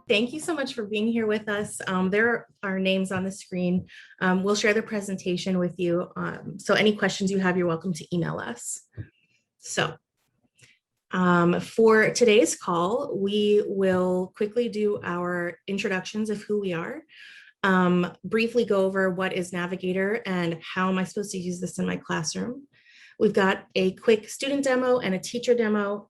Thank you so much for being here with us. There are names on the screen. We'll share the presentation with you. So any questions you have, you're welcome to email us. So for today's call, we will quickly do our introductions of who we are, briefly go over what is Navigator and how am I supposed to use this in my classroom. We've got a quick student demo and a teacher demo.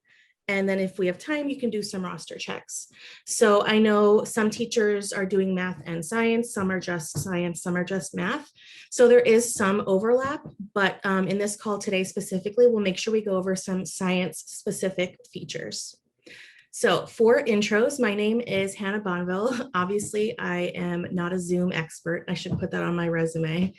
And then if we have time, you can do some roster checks. So I know some teachers are doing math and science, some are just science, some are just math. So there is some overlap, but in this call today specifically, we'll make sure we go over some science specific features. So for intros, my name is Hannah Bonville. Obviously, I am not a Zoom expert. I should put that on my resume.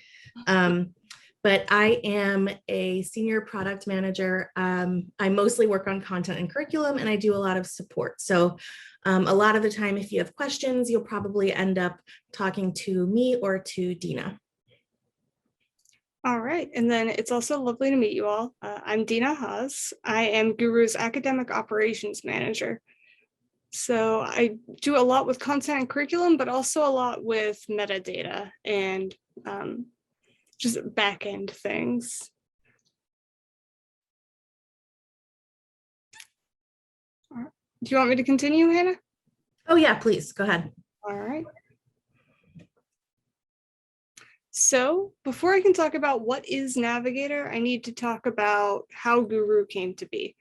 But I am a senior product manager. I mostly work on content and curriculum, and I do a lot of support. So a lot of the time, if you have questions, you'll probably end up talking to me or to Dina. All right, and then it's also lovely to meet you all. I'm Dina Haas. I am Guru's Academic Operations Manager. So I do a lot with content and curriculum, but also a lot with metadata and just back-end things. Do you want me to continue, Hannah? Oh yeah, please, go ahead. All right. So before I can talk about what is Navigator, I need to talk about how Guru came to be.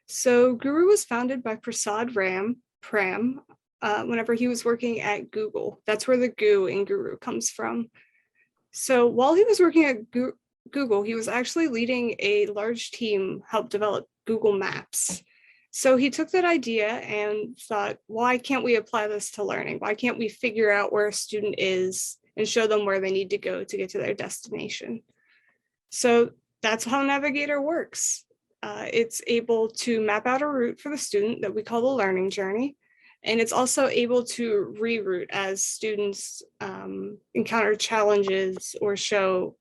So Guru was founded by Prasad Pram, whenever he was working at Google. That's where the Gu in Guru comes from. So while he was working at Google, he was actually leading a large team help develop Google Maps. So he took that idea and thought, why can't we apply this to learning? Why can't we figure out where a student is and show them where they need to go to get to their destination? So that's how Navigator works. It's able to map out a route for the student that we call the learning journey. And it's also able to reroute as students encounter challenges or show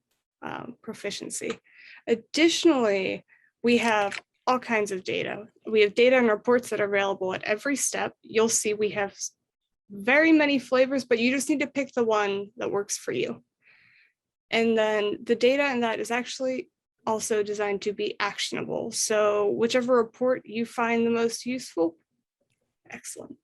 proficiency. Additionally, we have all kinds of data. We have data and reports that are available at every step. You'll see we have very many flavors, but you just need to pick the one that works for you. And then the data in that is actually also designed to be actionable. So whichever report you find the most useful, excellent.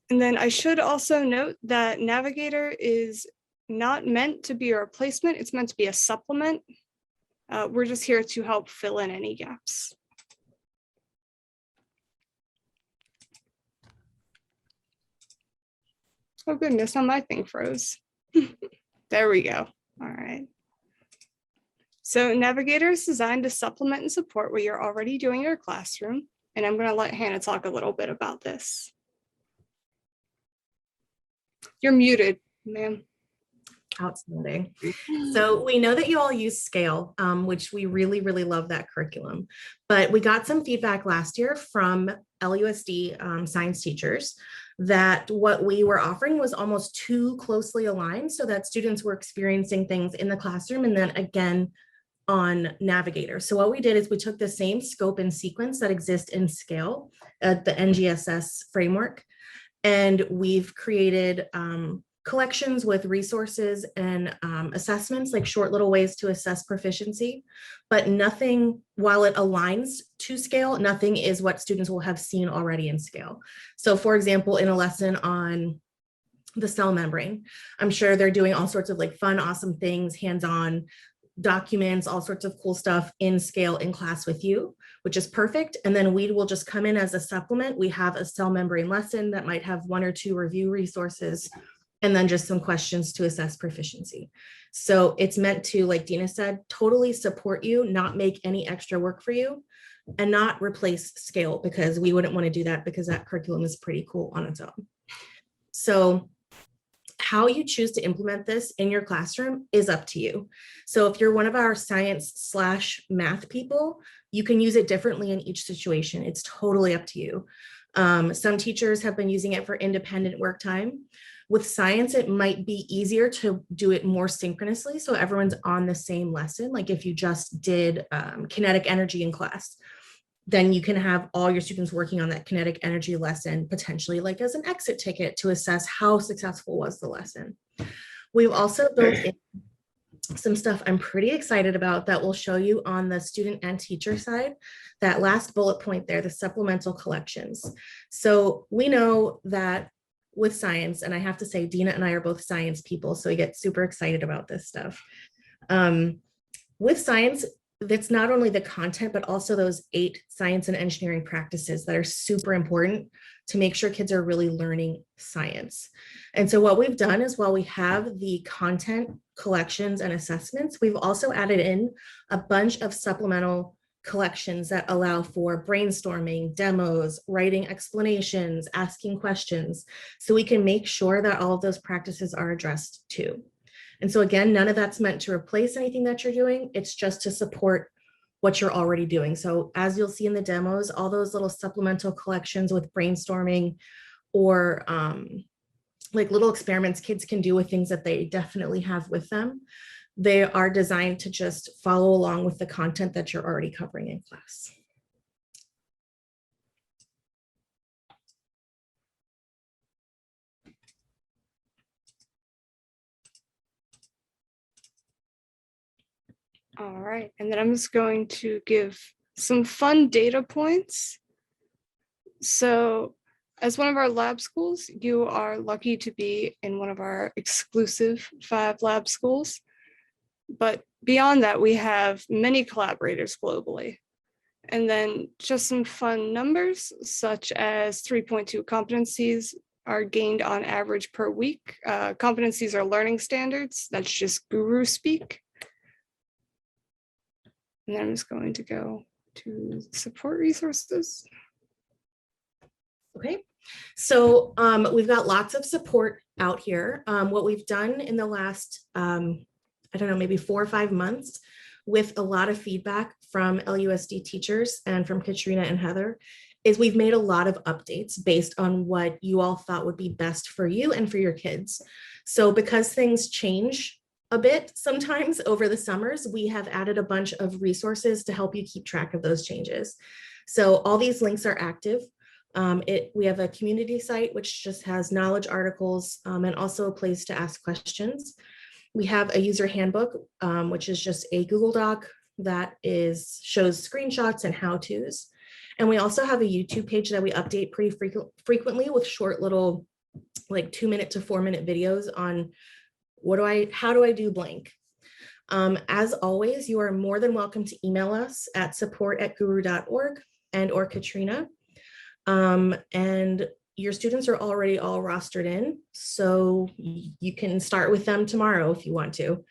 And then I should also note that Navigator is not meant to be a replacement. It's meant to be a supplement. We're just here to help fill in any gaps. Oh goodness, now my thing froze. There we go. All right. So Navigator is designed to supplement and support what you're already doing in your classroom. And I'm going to let Hannah talk a little bit about this. You're muted, ma'am. Outstanding. So we know that you all use Scale, which we really, really love that curriculum. But we got some feedback last year from LUSD science teachers that what we were offering was almost too closely aligned so that students were experiencing things in the classroom and then again on Navigator. So what we did is we took the same scope and sequence that exist in Scale, the NGSS framework, and we've created collections with resources and assessments, like short little ways to assess proficiency, but nothing, while it aligns to Scale, nothing is what students will have seen already in Scale. So for example, in a lesson on the cell membrane, I'm sure they're doing all sorts of like fun, awesome things, hands-on documents, all sorts of cool stuff in Scale in class with you, which is perfect. And then we will just come in as a supplement. We have a cell membrane lesson that might have 1 or 2 review resources, and then just some questions to assess proficiency. So it's meant to, like Dina said, totally support you, not make any extra work for you, and not replace Scale, because we wouldn't want to do that because that curriculum is pretty cool on its own. So how you choose to implement this in your classroom is up to you. So if you're one of our science/math people, you can use it differently in each situation. It's totally up to you. Some teachers have been using it for independent work time. With science, it might be easier to do it more synchronously, so everyone's on the same lesson, like if you just did kinetic energy in class. then you can have all your students working on that kinetic energy lesson, potentially like as an exit ticket to assess how successful was the lesson. We've also built in some stuff I'm pretty excited about that we'll show you on the student and teacher side. That last bullet point there, the supplemental collections. So we know that with science, and I have to say, Dina and I are both science people, so we get super excited about this stuff. With science, that's not only the content, but also those 8 science and engineering practices that are super important to make sure kids are really learning science. And so what we've done is, while we have the content collections and assessments, we've also added in a bunch of supplemental collections that allow for brainstorming, demos, writing explanations, asking questions, so we can make sure that all of those practices are addressed too. And so again, none of that's meant to replace anything that you're doing. It's just to support what you're already doing. So as you'll see in the demos, all those little supplemental collections with brainstorming or like little experiments kids can do with things that they definitely have with them, they are designed to just follow along with the content that you're already covering in class. All right, and then I'm just going to give some fun data points. So as one of our lab schools, you are lucky to be in one of our exclusive 5 lab schools. But beyond that, we have many collaborators globally. And then just some fun numbers, such as 3.2 competencies are gained on average per week. Competencies are learning standards. That's just Gooru speak. And then I'm just going to go to support resources. Okay, so we've got lots of support out here. What we've done in the last, I don't know, maybe 4 or 5 months, with a lot of feedback from LUSD teachers and from Katrina and Heather, is we've made a lot of updates based on what you all thought would be best for you and for your kids. So because things change a bit sometimes over the summers, we have added a bunch of resources to help you keep track of those changes. So all these links are active. We have a community site which just has knowledge articles and also a place to ask questions. We have a user handbook, which is just a Google Doc that shows screenshots and how-tos. And we also have a YouTube page that we update pretty frequently with short little, like 2-minute to 4-minute videos on how do I do blank. As always, you are more than welcome to email us at support@guru.org or Katrina. And your students are already all rostered in, so you can start with them tomorrow if you want to.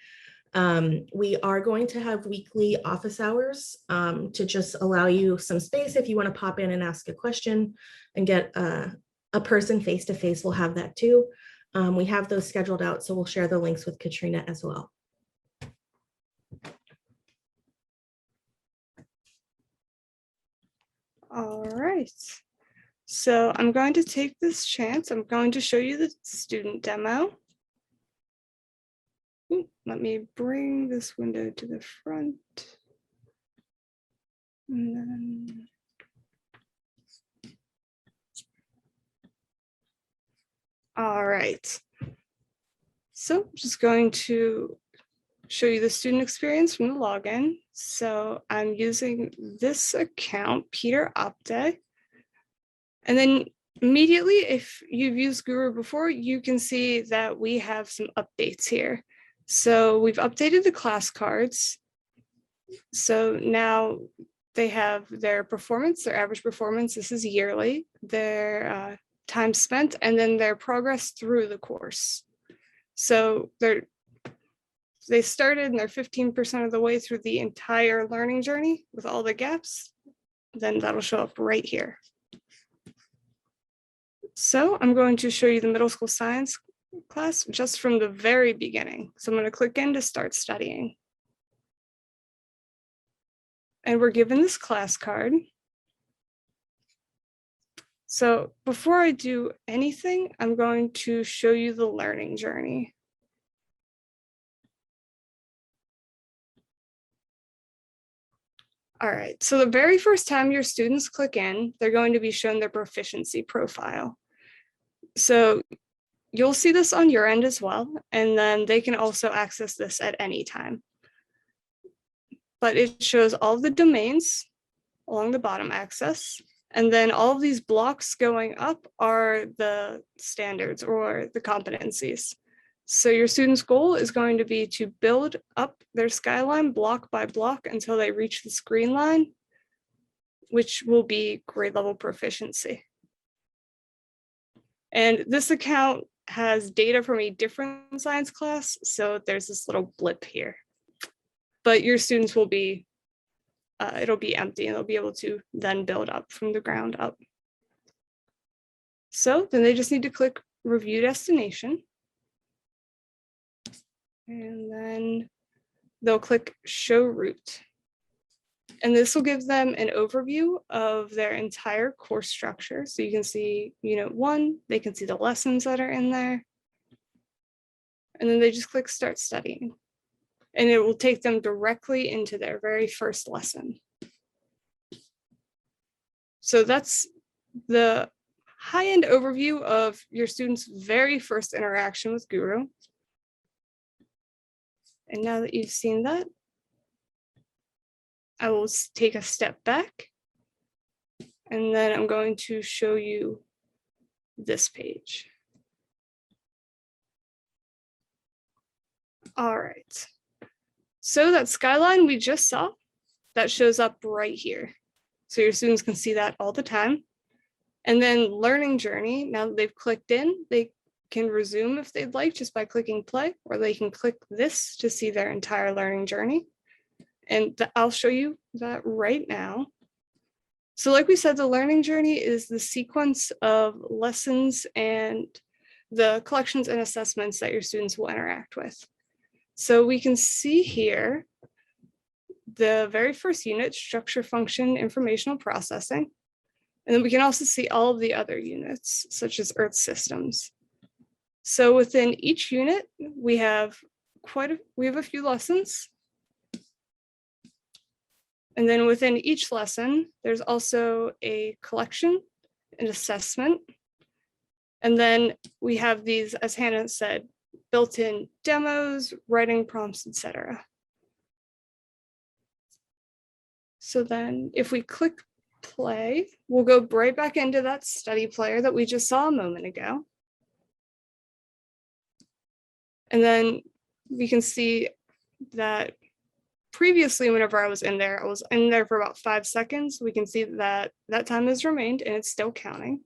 We are going to have weekly office hours to just allow you some space if you want to pop in and ask a question and get a person face-to-face. We'll have that too. We have those scheduled out, so we'll share the links with Katrina as well. All right. So I'm going to take this chance. I'm going to show you the student demo. Ooh, let me bring this window to the front. And then... All right. So I'm just going to show you the student experience from the login. So I'm using this account, Peter Opte. And then immediately, if you've used Gooru before, you can see that we have some updates here. So we've updated the class cards. So now they have their performance, their average performance. This is yearly, their time spent, and then their progress through the course. So they started and they're 15% of the way through the entire learning journey with all the gaps. Then that'll show up right here. So I'm going to show you the middle school science class just from the very beginning. So I'm going to click in to start studying. And we're given this class card. So before I do anything, I'm going to show you the learning journey. All right, so the very first time your students click in, they're going to be shown their proficiency profile. So you'll see this on your end as well, and then they can also access this at any time. But it shows all of the domains along the bottom axis, and then all of these blocks going up are the standards or the competencies. So your student's goal is going to be to build up their skyline block by block until they reach the screen line, which will be grade level proficiency. And this account has data from a different science class, so there's this little blip here. But your students will be, it'll be empty and they'll be able to then build up from the ground up. So then they just need to click review destination. And then they'll click show route. And this will give them an overview of their entire course structure. So you can see unit 1, they can see the lessons that are in there. And then they just click start studying. And it will take them directly into their very first lesson. So that's the high-end overview of your students' very first interaction with Gooru. And now that you've seen that, I will take a step back, and then I'm going to show you this page. All right. So that skyline we just saw, that shows up right here. So your students can see that all the time. And then learning journey, now that they've clicked in, they can resume if they'd like just by clicking play, or they can click this to see their entire learning journey. And I'll show you that right now. So like we said, the learning journey is the sequence of lessons and the collections and assessments that your students will interact with. So we can see here the very first unit, structure, function, informational processing. And then we can also see all of the other units, such as Earth systems. So within each unit, we have a few lessons. And then within each lesson, there's also a collection, an assessment. And then we have these, as Hannah said, built-in demos, writing prompts, etc. So then if we click play, we'll go right back into that study player that we just saw a moment ago. And then we can see that previously, whenever I was in there for about 5 seconds. We can see that that time has remained and it's still counting.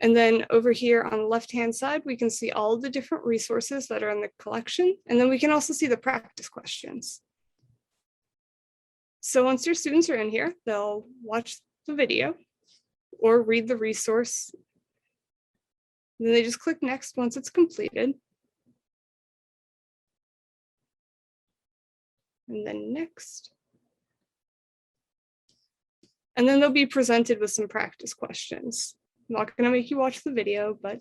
And then over here on the left-hand side, we can see all of the different resources that are in the collection. And then we can also see the practice questions. So once your students are in here, they'll watch the video or read the resource. And then they just click next once it's completed. And then next. And then they'll be presented with some practice questions. I'm not going to make you watch the video, but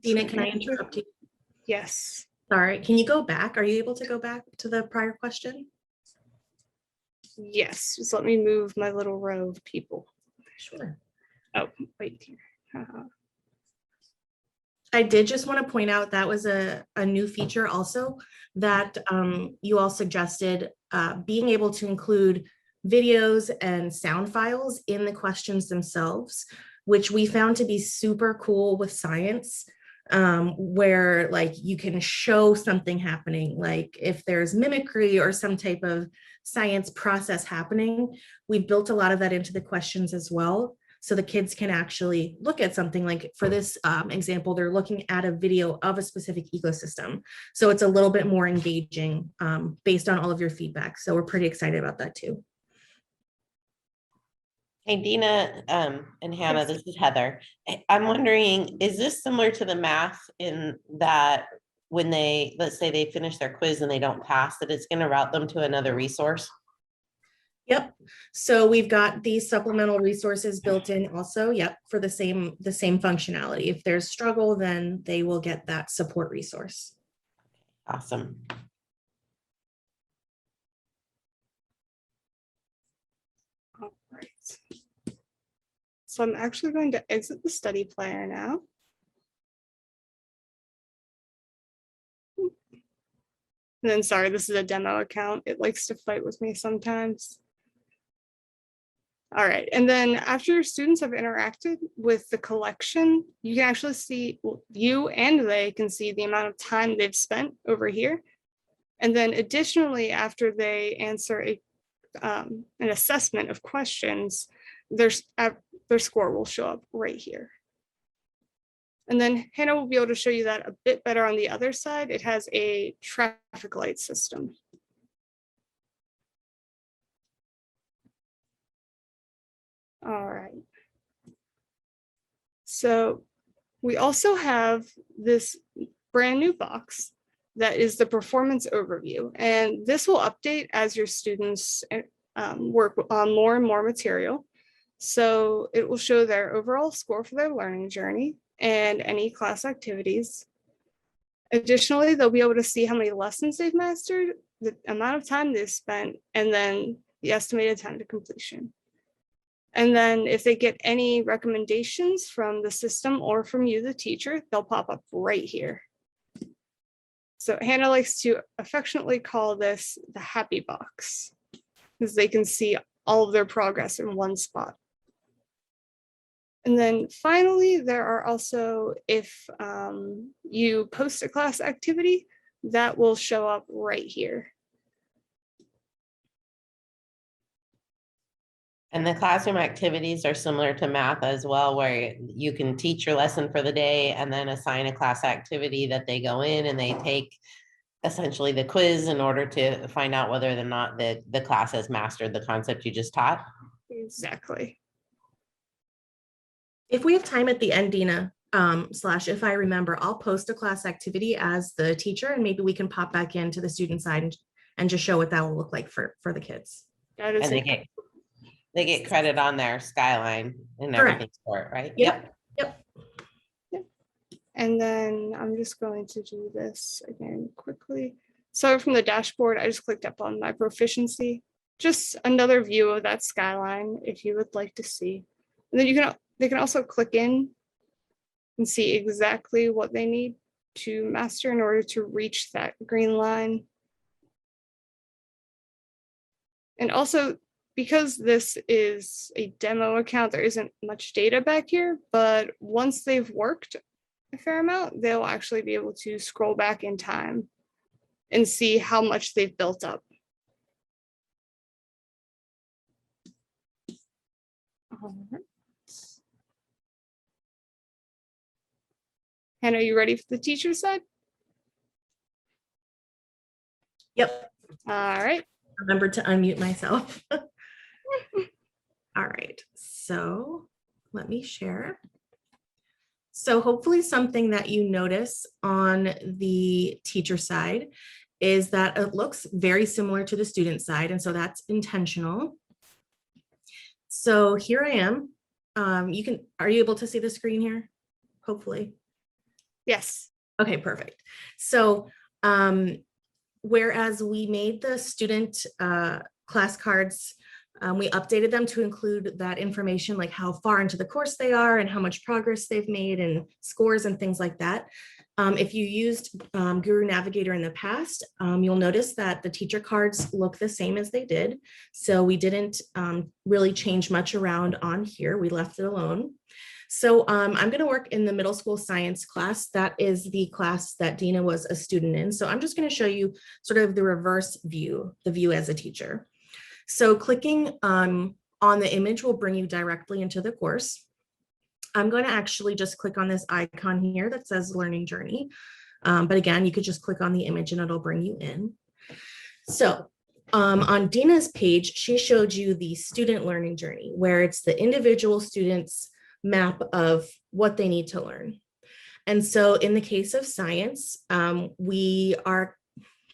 Dina, can I interrupt you? Yes. Sorry, can you go back? Are you able to go back to the prior question? Yes, just let me move my little row of people. Sure. Oh, wait here. I did just want to point out that was a new feature also that you all suggested, being able to include videos and sound files in the questions themselves, which we found to be super cool with science, where like you can show something happening, like if there's mimicry or some type of science process happening. We built a lot of that into the questions as well. So the kids can actually look at something, like for this example, they're looking at a video of a specific ecosystem. So it's a little bit more engaging based on all of your feedback. So we're pretty excited about that too. Hey, Dina and Hannah, this is Heather. I'm wondering, is this similar to the math in that when let's say they finish their quiz and they don't pass, that it's going to route them to another resource? Yep. So we've got these supplemental resources built in also, yep, for the same functionality. If there's struggle, then they will get that support resource. Awesome. All right. So I'm actually going to exit the study planner now. And then, sorry, this is a demo account. It likes to fight with me sometimes. All right, and then after your students have interacted with the collection, you can actually see, well, you and they can see the amount of time they've spent over here. And then additionally, after they answer an assessment of questions, their score will show up right here. And then Hannah will be able to show you that a bit better on the other side. It has a traffic light system. All right. So we also have this brand new box that is the performance overview. And this will update as your students work on more and more material. So it will show their overall score for their learning journey and any class activities. Additionally, they'll be able to see how many lessons they've mastered, the amount of time they've spent, and then the estimated time to completion. And then if they get any recommendations from the system or from you, the teacher, they'll pop up right here. So Hannah likes to affectionately call this the happy box, because they can see all of their progress in one spot. And then finally, there are also, if you post a class activity, that will show up right here. And the classroom activities are similar to math as well, where you can teach your lesson for the day and then assign a class activity that they go in and they take essentially the quiz in order to find out whether or not the class has mastered the concept you just taught. Exactly. If we have time at the end, Dina, slash, if I remember, I'll post a class activity as the teacher, and maybe we can pop back into the student side and just show what that will look like for the kids. That is And they get credit on their skyline and everything for it, right? Yep. And then I'm just going to do this again quickly. So from the dashboard, I just clicked up on my proficiency, just another view of that skyline if you would like to see. And then they can also click in and see exactly what they need to master in order to reach that green line. And also, because this is a demo account, there isn't much data back here, but once they've worked a fair amount, they'll actually be able to scroll back in time and see how much they've built up. All right. Hannah, are you ready for the teacher side? Yep. All right. Remember to unmute myself. All right, so let me share. So hopefully something that you notice on the teacher side is that it looks very similar to the student side, and so that's intentional. So here I am. Are you able to see the screen here? Hopefully. Yes. Okay, perfect. So whereas we made the student class cards, we updated them to include that information, like how far into the course they are and how much progress they've made and scores and things like that. If you used Gooru Navigator in the past, you'll notice that the teacher cards look the same as they did. So we didn't really change much around on here. We left it alone. So I'm going to work in the middle school science class. That is the class that Dina was a student in. So I'm just going to show you sort of the reverse view, the view as a teacher. So clicking on the image will bring you directly into the course. I'm going to actually just click on this icon here that says learning journey. But again, you could just click on the image and it'll bring you in. So on Dina's page, she showed you the student learning journey, where it's the individual student's map of what they need to learn. And so in the case of science, we are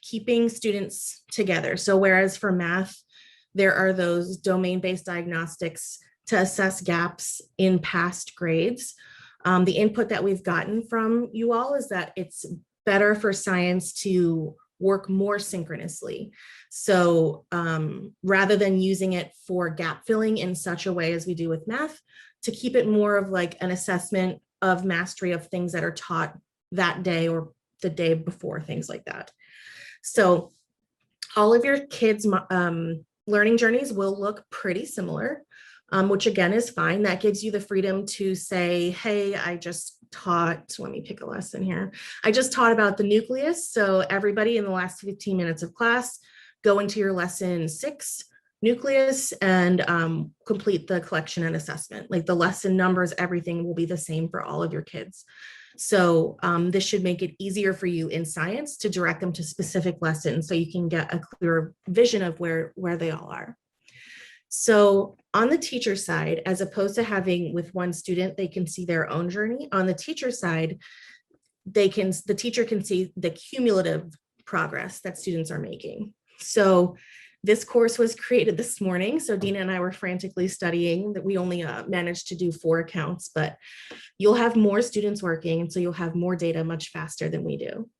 keeping students together. So whereas for math, there are those domain-based diagnostics to assess gaps in past grades. The input that we've gotten from you all is that it's better for science to work more synchronously. So rather than using it for gap filling in such a way as we do with math, to keep it more of like an assessment of mastery of things that are taught that day or the day before, things like that. So all of your kids' learning journeys will look pretty similar, which again is fine. That gives you the freedom to say, hey, I just taught, let me pick a lesson here. I just taught about the nucleus. So everybody in the last 15 minutes of class, go into your lesson 6, nucleus, and complete the collection and assessment. Like the lesson numbers, everything will be the same for all of your kids. So this should make it easier for you in science to direct them to specific lessons so you can get a clear vision of where they all are. So on the teacher side, as opposed to having with one student, they can see their own journey. On the teacher side, the teacher can see the cumulative progress that students are making. So this course was created this morning. So Dina and I were frantically studying that. We only managed to do 4 accounts, but you'll have more students working. And so you'll have more data much faster than we do.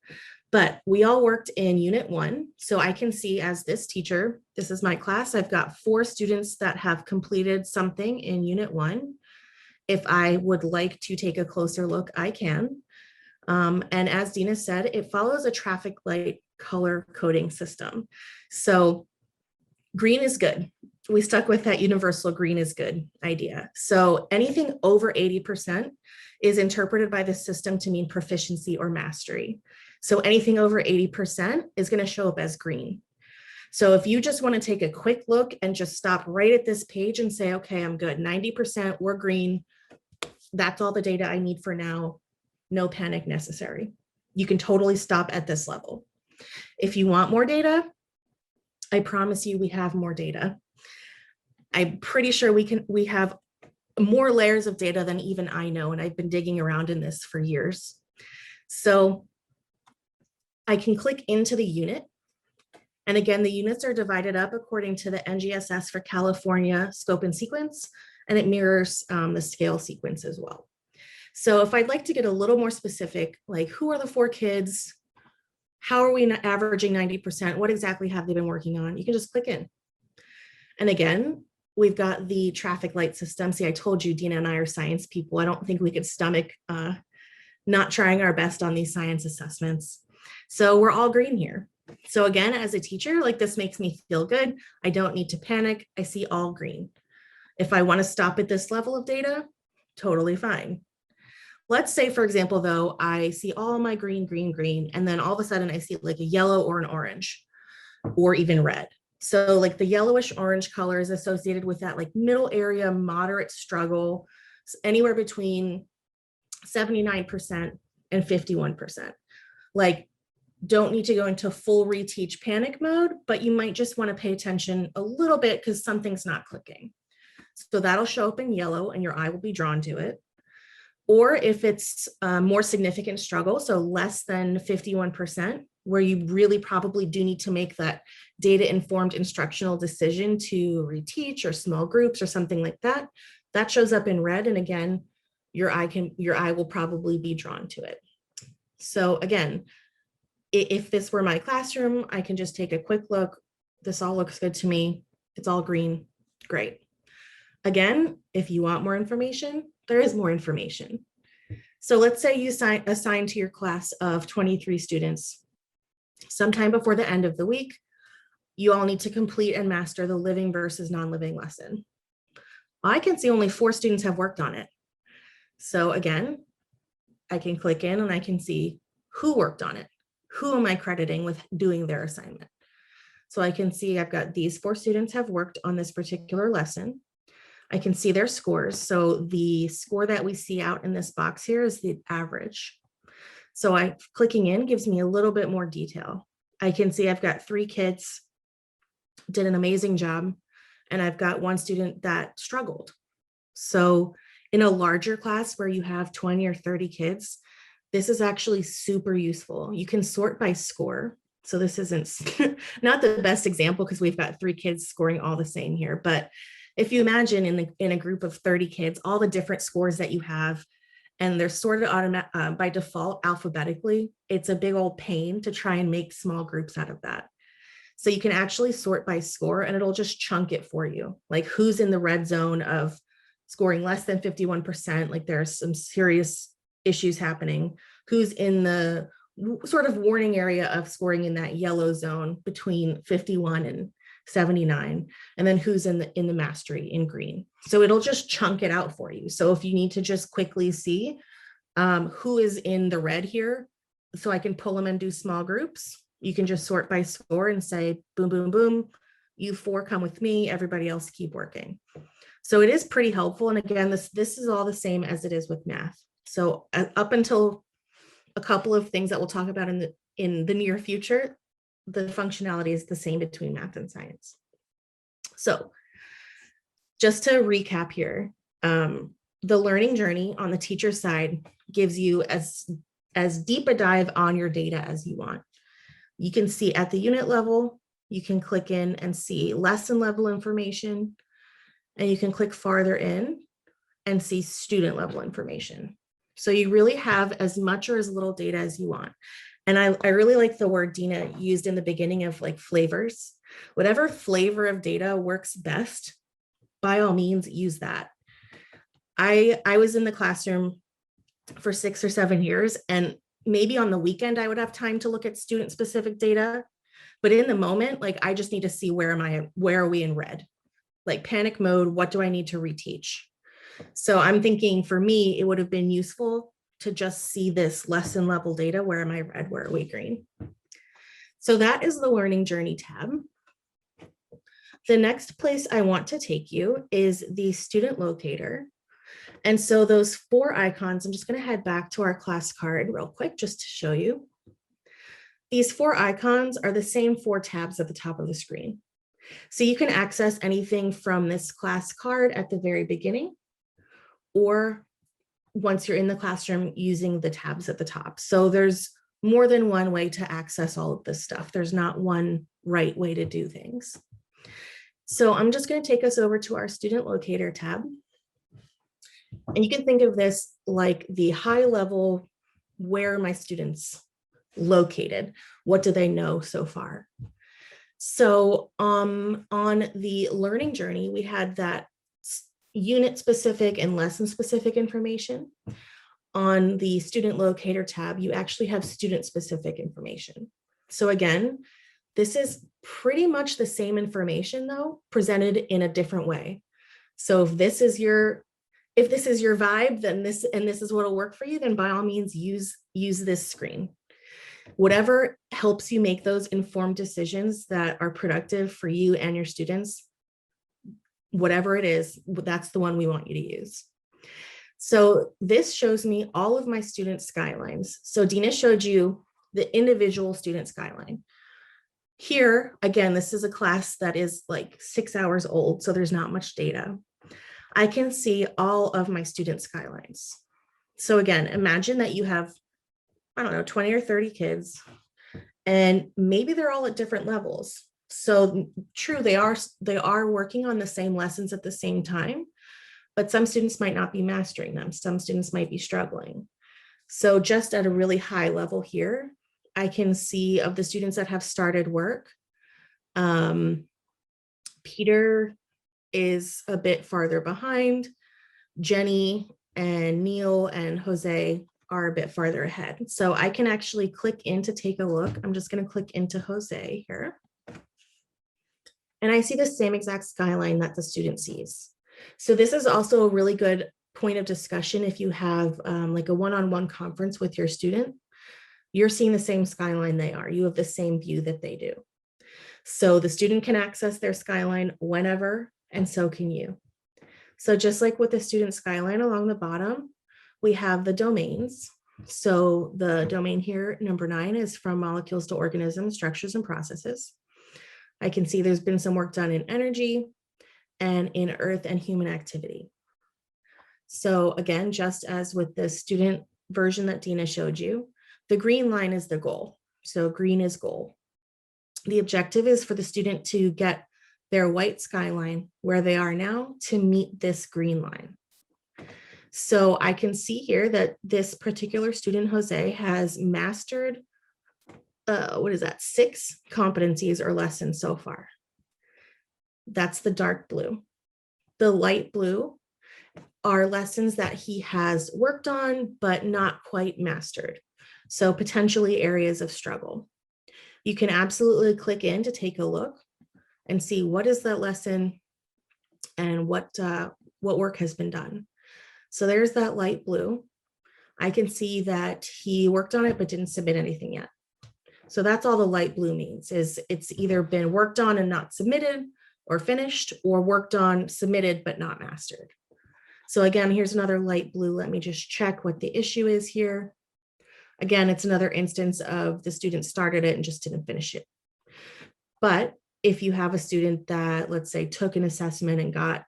But we all worked in unit 1. So I can see as this teacher, this is my class, I've got 4 students that have completed something in unit 1. If I would like to take a closer look, I can. And as Dina said, it follows a traffic light color coding system. So green is good. We stuck with that universal green is good idea. So anything over 80% is interpreted by the system to mean proficiency or mastery. So anything over 80% is going to show up as green. So if you just want to take a quick look and just stop right at this page and say, okay, I'm good. 90% we're green. That's all the data I need for now. No panic necessary. You can totally stop at this level. If you want more data, I promise you we have more data. I'm pretty sure we have more layers of data than even I know, and I've been digging around in this for years. So I can click into the unit. And again, the units are divided up according to the NGSS for California scope and sequence, and it mirrors the scale sequence as well. So if I'd like to get a little more specific, like who are the 4 kids? How are we averaging 90%? What exactly have they been working on? You can just click in. And again, we've got the traffic light system. See, I told you, Dina and I are science people. I don't think we could stomach not trying our best on these science assessments. So we're all green here. So again, as a teacher, like this makes me feel good. I don't need to panic. I see all green. If I want to stop at this level of data, totally fine. Let's say, for example, though, I see all my green, green, green, and then all of a sudden I see like a yellow or an orange or even red. So like the yellowish orange color is associated with that like middle area, moderate struggle, anywhere between 79% and 51%. Like, don't need to go into full reteach panic mode, but you might just want to pay attention a little bit because something's not clicking. So that'll show up in yellow and your eye will be drawn to it. Or if it's a more significant struggle, so less than 51%, where you really probably do need to make that data-informed instructional decision to reteach or small groups or something like that, that shows up in red. And again, your eye will probably be drawn to it. So again, if this were my classroom, I can just take a quick look. This all looks good to me. It's all green. Great. Again, if you want more information, there is more information. So let's say you assign to your class of 23 students. Sometime before the end of the week, you all need to complete and master the living versus non-living lesson. I can see only 4 students have worked on it. So again, I can click in and I can see who worked on it. Who am I crediting with doing their assignment? So I can see I've got these 4 students have worked on this particular lesson. I can see their scores. So the score that we see out in this box here is the average. So clicking in gives me a little bit more detail. I can see I've got 3 kids, did an amazing job, and I've got 1 student that struggled. So in a larger class where you have 20 or 30 kids, this is actually super useful. You can sort by score. So this isn't not the best example because we've got 3 kids scoring all the same here. But if you imagine in a group of 30 kids, all the different scores that you have, and they're sorted by default alphabetically, it's a big old pain to try and make small groups out of that. So you can actually sort by score and it'll just chunk it for you. Like who's in the red zone of scoring less than 51%, like there are some serious issues happening. Who's in the sort of warning area of scoring in that yellow zone between 51 and 79, and then who's in the mastery in green. So it'll just chunk it out for you. So if you need to just quickly see who is in the red here, so I can pull them and do small groups, you can just sort by score and say, boom, boom, boom, you 4 come with me, everybody else keep working. So it is pretty helpful. And again, this is all the same as it is with math. So up until a couple of things that we'll talk about in the near future, the functionality is the same between math and science. So just to recap here, the learning journey on the teacher side gives you as deep a dive on your data as you want. You can see at the unit level, you can click in and see lesson level information, and you can click farther in and see student level information. So you really have as much or as little data as you want. And I really like the word Dina used in the beginning of like flavors. Whatever flavor of data works best, by all means, use that. I was in the classroom for 6 or 7 years, and maybe on the weekend I would have time to look at student specific data. But in the moment, like I just need to see where are we in red? Like panic mode, what do I need to reteach? So I'm thinking for me, it would have been useful to just see this lesson level data. Where am I red? Where are we green? So that is the learning journey tab. The next place I want to take you is the student locator. And so those 4 icons, I'm just going to head back to our class card real quick just to show you. These 4 icons are the same 4 tabs at the top of the screen. So you can access anything from this class card at the very beginning, or once you're in the classroom using the tabs at the top. So there's more than one way to access all of this stuff. There's not one right way to do things. So I'm just going to take us over to our student locator tab. And you can think of this like the high level, where are my students located? What do they know so far? So on the learning journey, we had that unit specific and lesson specific information. On the student locator tab, you actually have student specific information. So again, this is pretty much the same information though, presented in a different way. So if this is your vibe, then this is what'll work for you, then by all means use this screen. Whatever helps you make those informed decisions that are productive for you and your students, whatever it is, that's the one we want you to use. So this shows me all of my student skylines. So Dina showed you the individual student skyline. Here, again, this is a class that is like 6 hours old, so there's not much data. I can see all of my student skylines. So again, imagine that you have, I don't know, 20 or 30 kids, and maybe they're all at different levels. So true, they are working on the same lessons at the same time, but some students might not be mastering them. Some students might be struggling. So just at a really high level here, I can see of the students that have started work, Peter is a bit farther behind. Jenny and Neil and Jose are a bit farther ahead. So I can actually click in to take a look. I'm just going to click into Jose here. And I see the same exact skyline that the student sees. So this is also a really good point of discussion if you have like a one-on-one conference with your student. You're seeing the same skyline they are. You have the same view that they do. So the student can access their skyline whenever, and so can you. So just like with the student skyline along the bottom, we have the domains. So the domain here, number 9, is from molecules to organisms, structures, and processes. I can see there's been some work done in energy and in earth and human activity. So again, just as with the student version that Dina showed you, the green line is the goal. So green is goal. The objective is for the student to get their white skyline where they are now to meet this green line. So I can see here that this particular student, Jose, has mastered, 6 competencies or lessons so far. That's the dark blue. The light blue are lessons that he has worked on, but not quite mastered. So potentially areas of struggle. You can absolutely click in to take a look and see what is that lesson and what work has been done. So there's that light blue. I can see that he worked on it, but didn't submit anything yet. So that's all the light blue means, is it's either been worked on and not submitted or finished, or worked on, submitted, but not mastered. So again, here's another light blue. Let me just check what the issue is here. Again, it's another instance of the student started it and just didn't finish it. But if you have a student that, let's say, took an assessment and got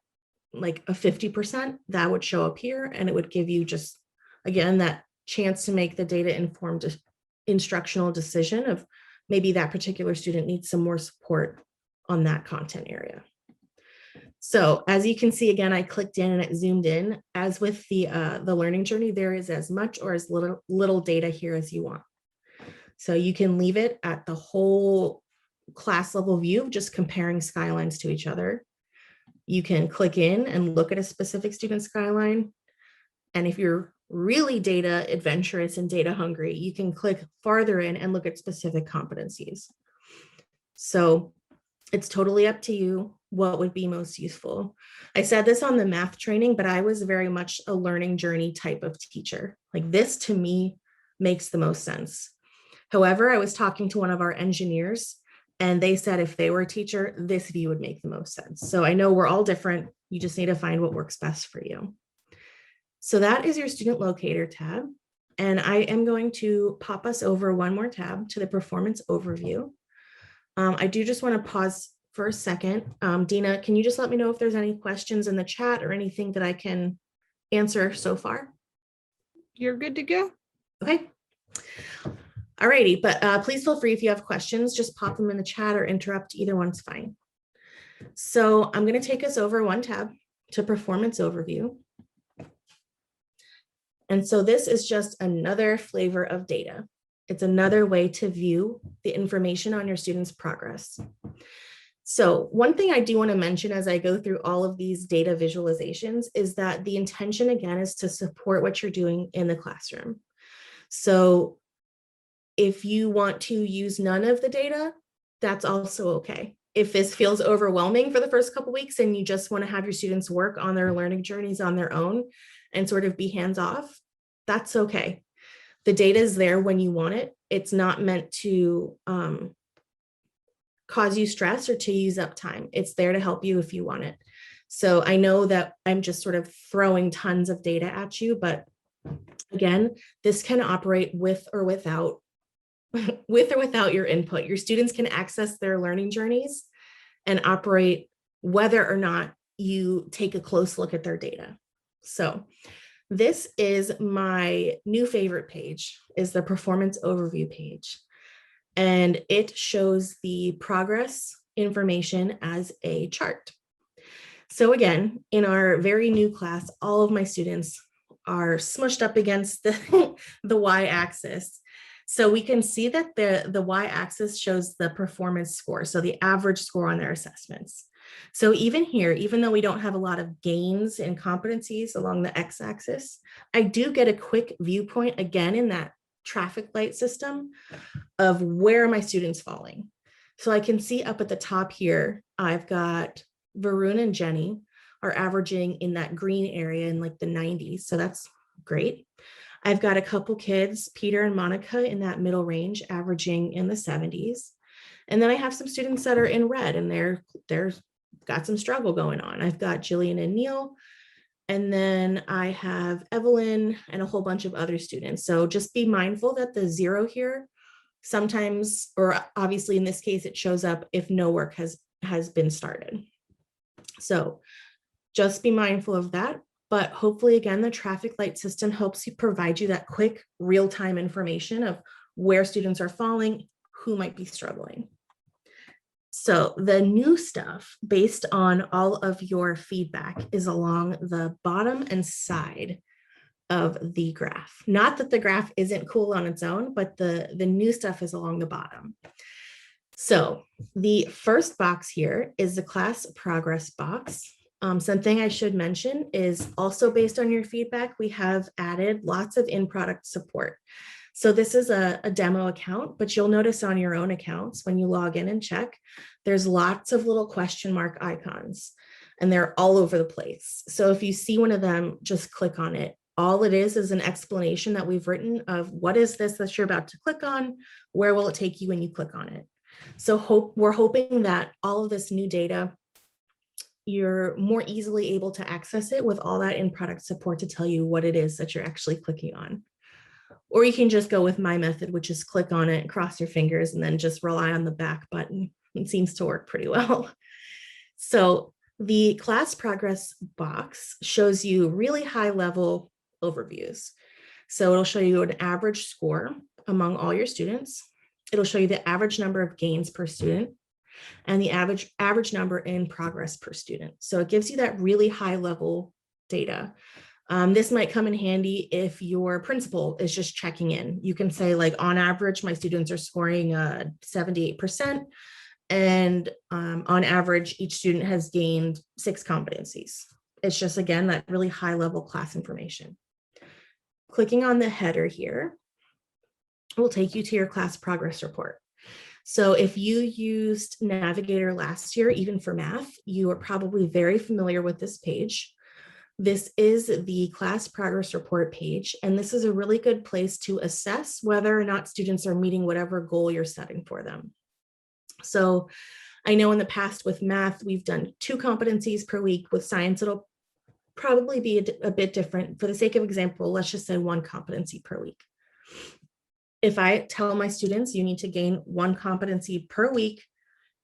like a 50%, that would show up here, and it would give you just, again, that chance to make the data informed instructional decision of maybe that particular student needs some more support on that content area. So as you can see, again, I clicked in and it zoomed in. As with the learning journey, there is as much or as little data here as you want. So you can leave it at the whole class level view, just comparing skylines to each other. You can click in and look at a specific student skyline. And if you're really data adventurous and data hungry, you can click farther in and look at specific competencies. So it's totally up to you what would be most useful. I said this on the math training, but I was very much a learning journey type of teacher. Like, this to me makes the most sense. However, I was talking to one of our engineers and they said if they were a teacher, this view would make the most sense. So I know we're all different. You just need to find what works best for you. So that is your student locator tab. And I am going to pop us over one more tab to the performance overview. I do just want to pause for a second. Dina, can you just let me know if there's any questions in the chat or anything that I can answer so far? You're good to go. Okay. Alrighty, but please feel free if you have questions, just pop them in the chat or interrupt. Either one's fine. So I'm going to take us over one tab to performance overview. And so this is just another flavor of data. It's another way to view the information on your students' progress. So one thing I do want to mention as I go through all of these data visualizations is that the intention, again, is to support what you're doing in the classroom. So if you want to use none of the data, that's also okay. If this feels overwhelming for the first couple of weeks and you just want to have your students work on their learning journeys on their own and sort of be hands-off, that's okay. The data is there when you want it. It's not meant to cause you stress or to use up time. It's there to help you if you want it. So I know that I'm just sort of throwing tons of data at you, but again, this can operate with or without your input. Your students can access their learning journeys and operate whether or not you take a close look at their data. So this is my new favorite page, is the performance overview page. And it shows the progress information as a chart. So again, in our very new class, all of my students are smushed up against the y-axis. So we can see that the y-axis shows the performance score, so the average score on their assessments. So even here, even though we don't have a lot of gains in competencies along the x-axis, I do get a quick viewpoint again in that traffic light system of where are my students falling. So I can see up at the top here, I've got Varun and Jenny are averaging in that green area in like the 90s. So that's great. I've got a couple kids, Peter and Monica, in that middle range, averaging in the 70s. And then I have some students that are in red and they're got some struggle going on. I've got Jillian and Neil, and then I have Evelyn and a whole bunch of other students. So just be mindful that the 0 here sometimes, or obviously in this case, it shows up if no work has been started. So just be mindful of that. But hopefully, again, the traffic light system helps you provide you that quick real-time information of where students are falling, who might be struggling. So the new stuff based on all of your feedback is along the bottom and side of the graph. Not that the graph isn't cool on its own, but the new stuff is along the bottom. So the first box here is the class progress box. Something I should mention is also based on your feedback, we have added lots of in-product support. So this is a demo account, but you'll notice on your own accounts when you log in and check, there's lots of little question mark icons and they're all over the place. So if you see one of them, just click on it. All it is an explanation that we've written of what is this that you're about to click on, where will it take you when you click on it. So we're hoping that all of this new data, you're more easily able to access it with all that in-product support to tell you what it is that you're actually clicking on. Or you can just go with my method, which is click on it, cross your fingers, and then just rely on the back button. It seems to work pretty well. So the class progress box shows you really high level overviews. So it'll show you an average score among all your students. It'll show you the average number of gains per student and the average number in progress per student. So it gives you that really high level data. This might come in handy if your principal is just checking in. You can say like, on average, my students are scoring 78%. And on average, each student has gained 6 competencies. It's just, again, that really high level class information. Clicking on the header here will take you to your class progress report. So if you used Navigator last year, even for math, you are probably very familiar with this page. This is the class progress report page, and this is a really good place to assess whether or not students are meeting whatever goal you're setting for them. So I know in the past with math, we've done 2 competencies per week. With science, it'll probably be a bit different. For the sake of example, let's just say 1 competency per week. If I tell my students you need to gain 1 competency per week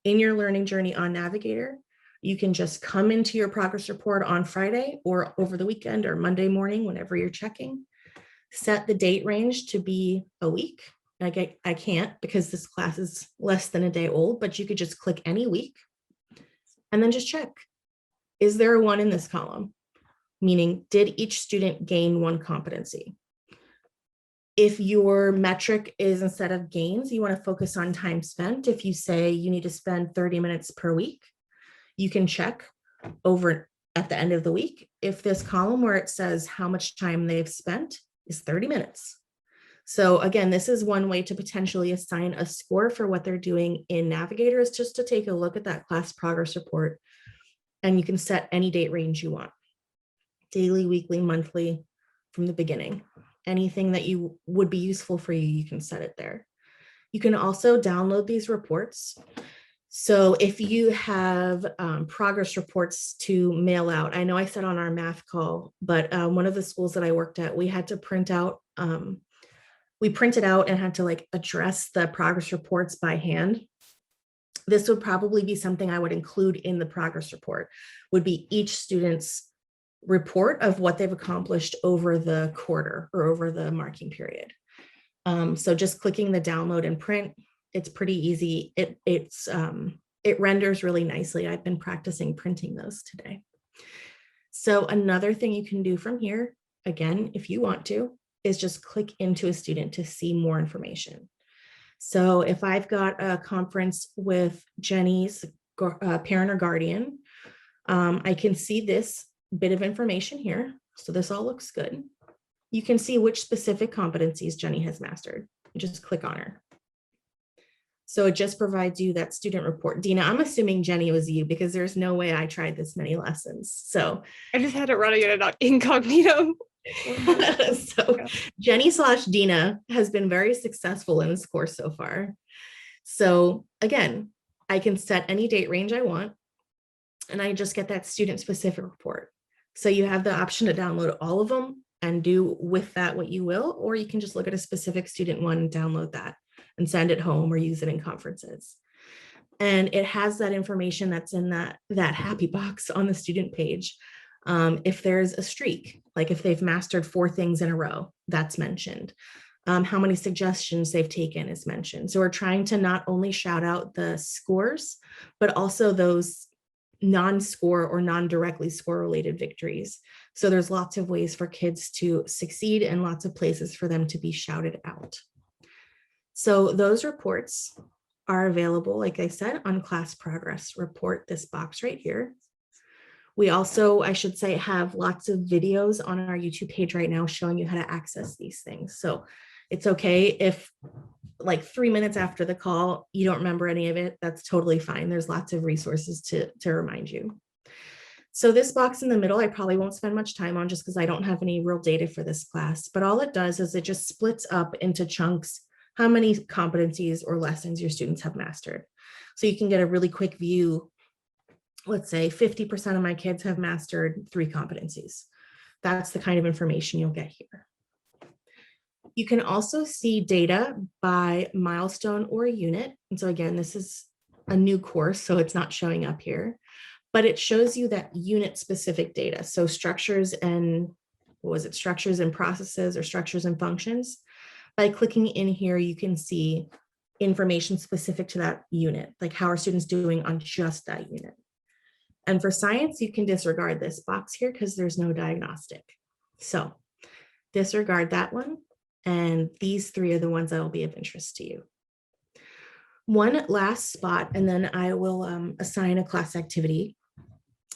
in your learning journey on Navigator, you can just come into your progress report on Friday or over the weekend or Monday morning, whenever you're checking, set the date range to be a week. I can't because this class is less than a day old, but you could just click any week and then just check. Is there a 1 in this column? Meaning, did each student gain 1 competency? If your metric is, instead of gains, you want to focus on time spent. If you say you need to spend 30 minutes per week, you can check over at the end of the week if this column where it says how much time they've spent is 30 minutes. So again, this is one way to potentially assign a score for what they're doing in Navigator, is just to take a look at that class progress report, and you can set any date range you want. Daily, weekly, monthly, from the beginning. Anything that you would be useful for you, you can set it there. You can also download these reports. So if you have progress reports to mail out, I know I said on our math call, but one of the schools that I worked at, we had to print out, we printed out and had to like address the progress reports by hand. This would probably be something I would include in the progress report, would be each student's report of what they've accomplished over the quarter or over the marking period. So just clicking the download and print, it's pretty easy. It renders really nicely. I've been practicing printing those today. So another thing you can do from here, again, if you want to, is just click into a student to see more information. So if I've got a conference with Jenny's parent or guardian, I can see this bit of information here. So this all looks good. You can see which specific competencies Jenny has mastered. You just click on her. So it just provides you that student report. Dina, I'm assuming Jenny was you because there's no way I tried this many lessons. So I just had it running in an incognito. So Jenny/Dina has been very successful in this course so far. So again, I can set any date range I want, and I just get that student specific report. So you have the option to download all of them and do with that what you will, or you can just look at a specific student one and download that and send it home or use it in conferences. And it has that information that's in that happy box on the student page. If there's a streak, like if they've mastered 4 things in a row, that's mentioned. How many suggestions they've taken is mentioned. So we're trying to not only shout out the scores, but also those non-score or non-directly score related victories. So there's lots of ways for kids to succeed and lots of places for them to be shouted out. So those reports are available, like I said, on class progress report, this box right here. We also, I should say, have lots of videos on our YouTube page right now showing you how to access these things. So it's okay if like 3 minutes after the call, you don't remember any of it. That's totally fine. There's lots of resources to remind you. So this box in the middle, I probably won't spend much time on just because I don't have any real data for this class, but all it does is it just splits up into chunks how many competencies or lessons your students have mastered. So you can get a really quick view. Let's say 50% of my kids have mastered 3 competencies. That's the kind of information you'll get here. You can also see data by milestone or unit. And so again, this is a new course, so it's not showing up here, but it shows you that unit specific data. So structures and, what was it, structures and processes or structures and functions. By clicking in here, you can see information specific to that unit, like how are students doing on just that unit. And for science, you can disregard this box here because there's no diagnostic. So disregard that one. And these 3 are the ones that will be of interest to you. One last spot, and then I will assign a class activity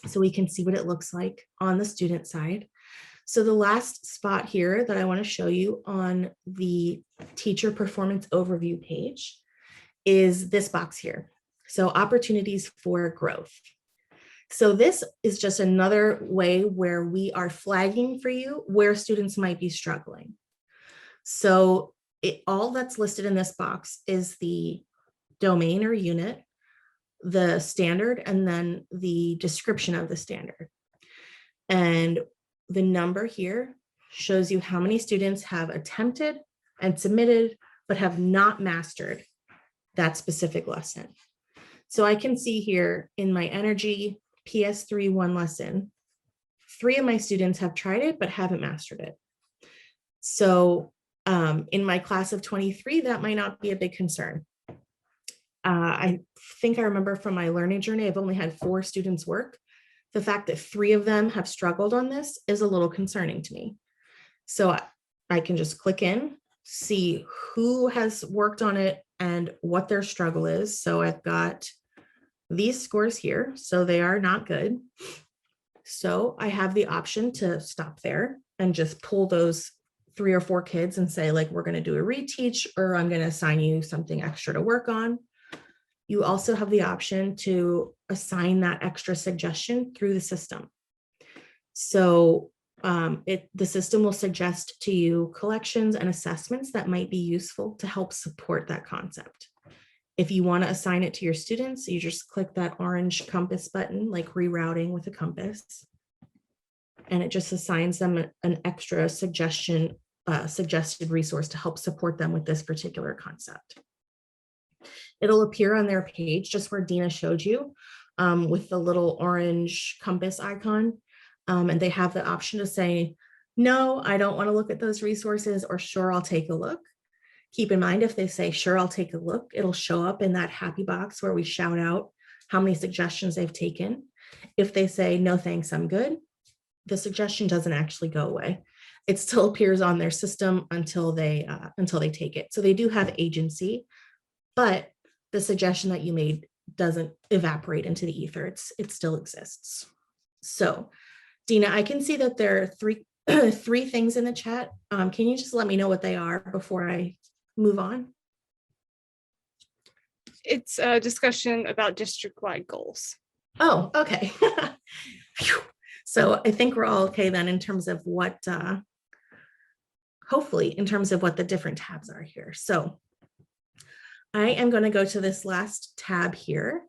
so we can see what it looks like on the student side. So the last spot here that I want to show you on the teacher performance overview page is this box here. So opportunities for growth. So this is just another way where we are flagging for you where students might be struggling. So all that's listed in this box is the domain or unit, the standard, and then the description of the standard. And the number here shows you how many students have attempted and submitted, but have not mastered that specific lesson. So I can see here in my energy PS3 1 lesson, 3 of my students have tried it, but haven't mastered it. So in my class of 23, that might not be a big concern. I think I remember from my learning journey, I've only had 4 students work. The fact that 3 of them have struggled on this is a little concerning to me. So I can just click in, see who has worked on it and what their struggle is. So I've got these scores here, so they are not good. So I have the option to stop there and just pull those 3 or 4 kids and say, like, we're going to do a reteach, or I'm going to assign you something extra to work on. You also have the option to assign that extra suggestion through the system. So the system will suggest to you collections and assessments that might be useful to help support that concept. If you want to assign it to your students, you just click that orange compass button, like rerouting with a compass, and it just assigns them an extra suggested resource to help support them with this particular concept. It'll appear on their page just where Dina showed you with the little orange compass icon. And they have the option to say, no, I don't want to look at those resources, or sure, I'll take a look. Keep in mind, if they say, sure, I'll take a look, it'll show up in that happy box where we shout out how many suggestions they've taken. If they say, no, thanks, I'm good, the suggestion doesn't actually go away. It still appears on their system until they take it. So they do have agency, but the suggestion that you made doesn't evaporate into the ether. It still exists. So Dina, I can see that there are 3 things in the chat. Can you just let me know what they are before I move on? It's a discussion about district-wide goals. Oh, okay. So I think we're all okay then in terms of what, hopefully in terms of what the different tabs are here. So I am going to go to this last tab here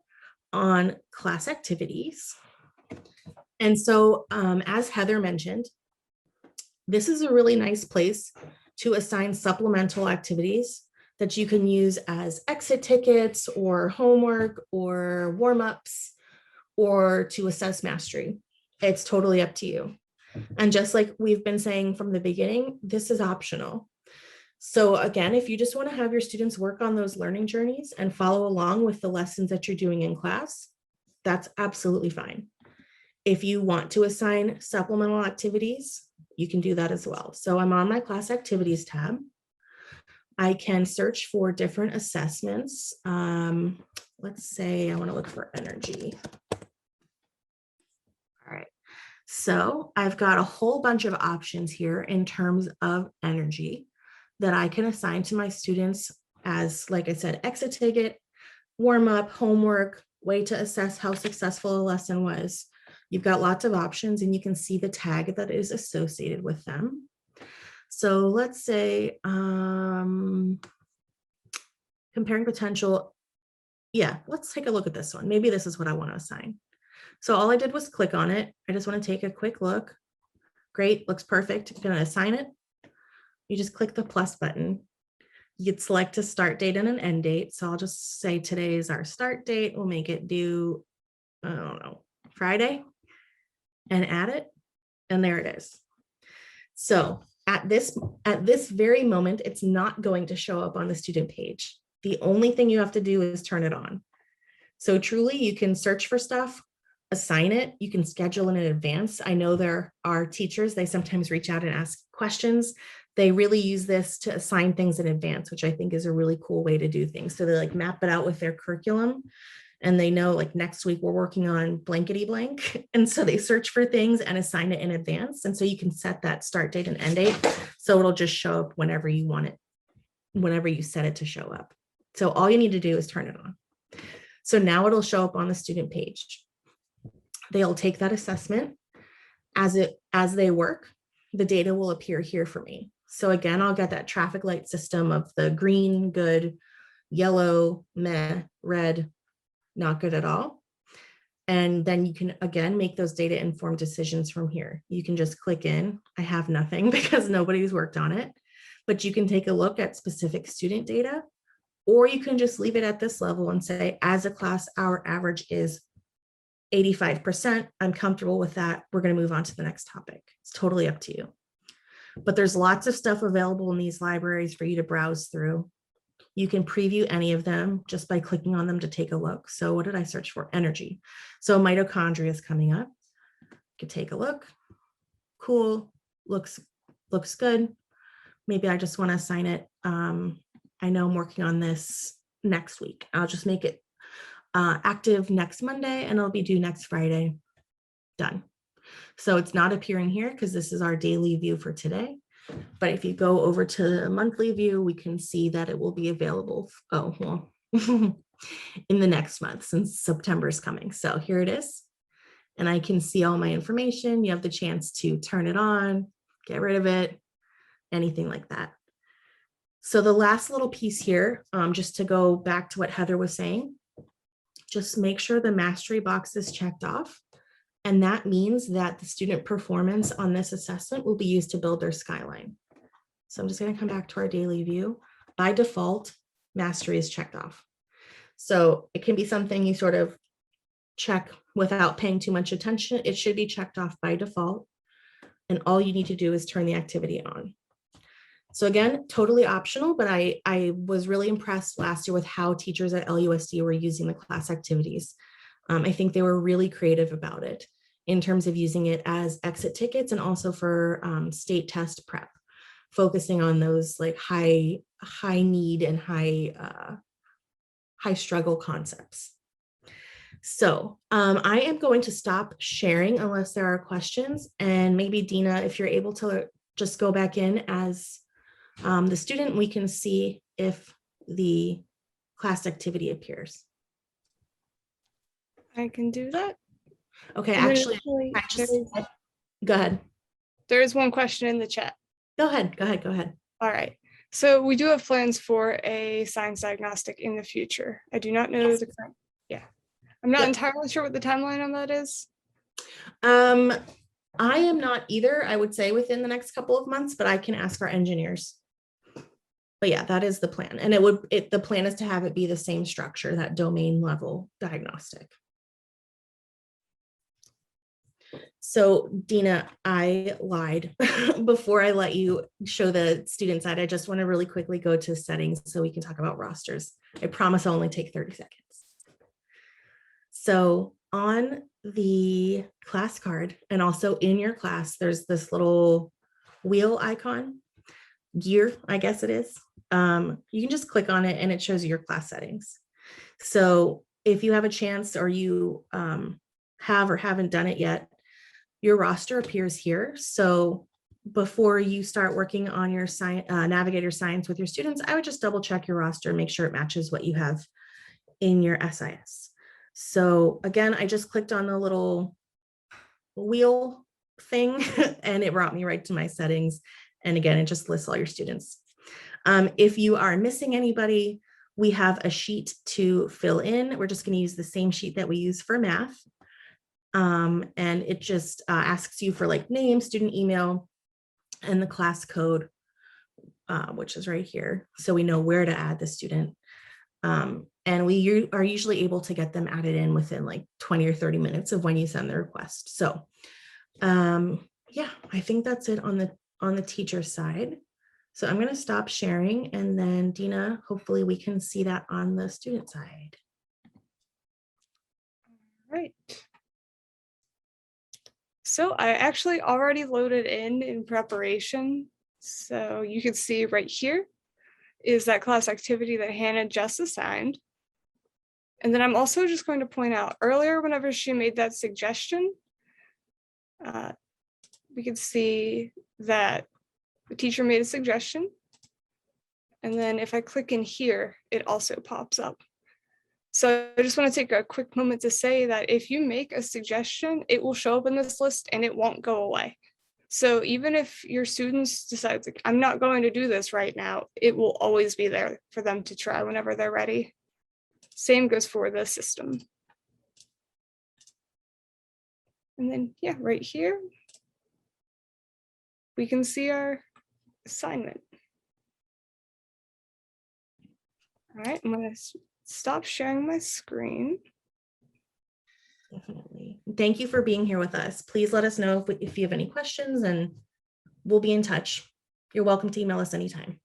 on class activities. And so as Heather mentioned, this is a really nice place to assign supplemental activities that you can use as exit tickets or homework or warm-ups or to assess mastery. It's totally up to you. And just like we've been saying from the beginning, this is optional. So again, if you just want to have your students work on those learning journeys and follow along with the lessons that you're doing in class, that's absolutely fine. If you want to assign supplemental activities, you can do that as well. So I'm on my class activities tab. I can search for different assessments. Let's say I want to look for energy. All right. So I've got a whole bunch of options here in terms of energy that I can assign to my students as, like I said, exit ticket, warm up, homework, way to assess how successful a lesson was. You've got lots of options and you can see the tag that is associated with them. So let's say comparing potential. Yeah, let's take a look at this one. Maybe this is what I want to assign. So all I did was click on it. I just want to take a quick look. Great, looks perfect. I'm going to assign it. You just click the plus button. You could select a start date and an end date. So I'll just say today is our start date. We'll make it due, I don't know, Friday, and add it. And there it is. So at this very moment, it's not going to show up on the student page. The only thing you have to do is turn it on. So truly, you can search for stuff, assign it, you can schedule in advance. I know there are teachers, they sometimes reach out and ask questions. They really use this to assign things in advance, which I think is a really cool way to do things. So they like map it out with their curriculum and they know like next week we're working on blankety blank. And so they search for things and assign it in advance. And so you can set that start date and end date. So it'll just show up whenever you want it, whenever you set it to show up. So all you need to do is turn it on. So now it'll show up on the student page. They'll take that assessment as they work. The data will appear here for me. So again, I'll get that traffic light system of the green, good, yellow, meh, red, not good at all. And then you can, again, make those data informed decisions from here. You can just click in. I have nothing because nobody's worked on it, but you can take a look at specific student data, or you can just leave it at this level and say, as a class, our average is 85%. I'm comfortable with that. We're going to move on to the next topic. It's totally up to you. But there's lots of stuff available in these libraries for you to browse through. You can preview any of them just by clicking on them to take a look. So what did I search for? Energy. So mitochondria is coming up. You could take a look. Cool. Looks good. Maybe I just want to assign it. I know I'm working on this next week. I'll just make it active next Monday and it'll be due next Friday. Done. So it's not appearing here because this is our daily view for today. But if you go over to the monthly view, we can see that it will be available. Oh, well, in the next month since September is coming. So here it is. And I can see all my information. You have the chance to turn it on, get rid of it, anything like that. So the last little piece here, just to go back to what Heather was saying, just make sure the mastery box is checked off. And that means that the student performance on this assessment will be used to build their skyline. So I'm just going to come back to our daily view. By default, mastery is checked off. So it can be something you sort of check without paying too much attention. It should be checked off by default. And all you need to do is turn the activity on. So again, totally optional, but I was really impressed last year with how teachers at LUSD were using the class activities. I think they were really creative about it in terms of using it as exit tickets and also for state test prep, focusing on those like high need and high struggle concepts. So I am going to stop sharing unless there are questions. And maybe Dina, if you're able to just go back in as the student, we can see if the class activity appears. I can do that. Okay, actually, go ahead. There is one question in the chat. Go ahead. All right. So we do have plans for a science diagnostic in the future. I do not know the current. Yeah. I'm not entirely sure what the timeline on that is. I am not either, I would say within the next couple of months, but I can ask our engineers. But yeah, that is the plan. And the plan is to have it be the same structure, that domain level diagnostic. So Dina, I lied before I let you show the student side. I just want to really quickly go to settings so we can talk about rosters. I promise I'll only take 30 seconds. So on the class card and also in your class, there's this little wheel icon, gear, I guess it is. You can just click on it and it shows you your class settings. So if you have a chance or you have or haven't done it yet, your roster appears here. So before you start working on your Navigator science with your students, I would just double check your roster and make sure it matches what you have in your SIS. So again, I just clicked on the little wheel thing and it brought me right to my settings. And again, it just lists all your students. If you are missing anybody, we have a sheet to fill in. We're just going to use the same sheet that we use for math. And it just asks you for like name, student email, and the class code, which is right here. So we know where to add the student. And we are usually able to get them added in within like 20 or 30 minutes of when you send the request. So yeah, I think that's it on the teacher side. So I'm going to stop sharing, and then Dina, hopefully we can see that on the student side. All right. So I actually already loaded in preparation. So you can see right here is that class activity that Hannah just assigned. And then I'm also just going to point out earlier, whenever she made that suggestion, we could see that the teacher made a suggestion. And then if I click in here, it also pops up. So I just want to take a quick moment to say that if you make a suggestion, it will show up in this list and it won't go away. So even if your students decide, like, I'm not going to do this right now, it will always be there for them to try whenever they're ready. Same goes for the system. And then, yeah, right here, we can see our assignment. All right, I'm going to stop sharing my screen. Definitely. Thank you for being here with us. Please let us know if you have any questions, and we'll be in touch. You're welcome to email us anytime.